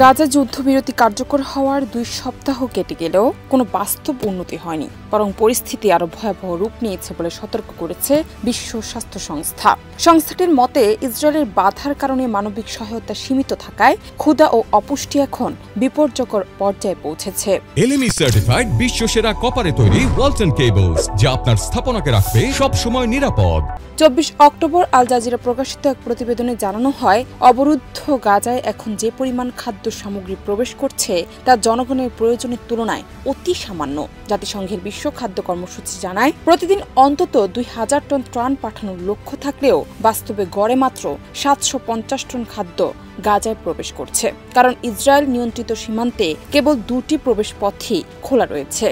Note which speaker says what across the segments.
Speaker 1: গাজা যুদ্ধবিরতি কার্যকর হওয়ার 2 সপ্তাহ কেটে গেলেও কোনো বাস্তব উন্নতি হয়নি, বরং পরিস্থিতি আরো ভয়াবহ রূপ নিয়েছে বলে সতর্ক করেছে বিশ্ব স্বাস্থ্য সংস্থা। সংস্থাটির মতে, ইসরায়েলের বাধার কারণে মানবিক সহায়তা সীমিত থাকায় ক্ষুধা ও অপুষ্টি এখন বিপর্যকর পর্যায়ে পৌঁছেছে।
Speaker 2: এলএমই সার্টিফাইড বিশ্বসেরা কপারে তৈরি ওয়ালটন কেবলস, যা আপনার স্থাপনাকে রাখবে সব সময় নিরাপদ।
Speaker 1: 24 অক্টোবর আল জাজিরা প্রকাশিত এক প্রতিবেদনে জানানো হয়, অবরুদ্ধ গাজায় এখন যে পরিমাণ খাদ্য সামগ্রী প্রবেশ করছে তা জনগণের প্রয়োজনের তুলনায় অতি সামান্য। জাতিসংঘের বিশ্ব খাদ্য কর্মসূচি জানায়, প্রতিদিন অন্তত 2000 টন ত্রাণ পাঠানোর লক্ষ্য থাকলেও বাস্তবে গড়ে মাত্র 750 টন খাদ্য গাজায় প্রবেশ করছে, কারণ ইসরায়েল নিয়ন্ত্রিত সীমান্তে কেবল 2টি প্রবেশ পথই খোলা রয়েছে।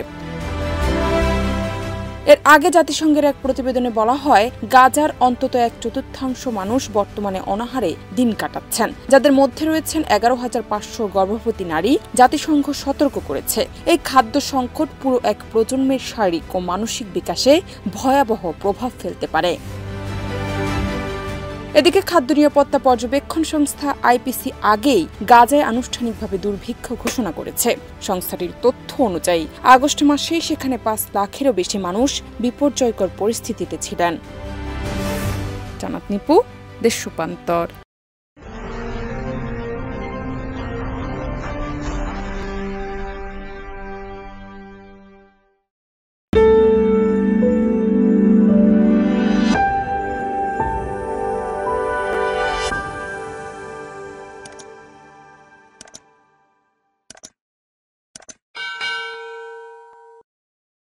Speaker 1: এর আগে জাতিসংঘের এক প্রতিবেদনে বলা হয়, গাজার অন্তত 1/4 মানুষ বর্তমানে অনাহারে দিন কাটাচ্ছেন, যাদের মধ্যে রয়েছেন 11,500 গর্ভবতী নারী। জাতিসংঘ সতর্ক করেছে, এই খাদ্য সংকট পুরো এক প্রজন্মের শারীরিক ও মানসিক বিকাশে ভয়াবহ প্রভাব ফেলতে পারে। এদিকে খাদ্য নিরাপত্তা পর্যবেক্ষণ সংস্থা আইপিসি আগেই গাজায় আনুষ্ঠানিকভাবে দুর্ভিক্ষ ঘোষণা করেছে। সংস্থাটির তথ্য অনুযায়ী আগস্ট মাসেই সেখানে 5 লাখেরও বেশি মানুষ বিপর্যয়কর পরিস্থিতিতে ছিলেন। জানাত নিপু, দেশ রূপান্তর।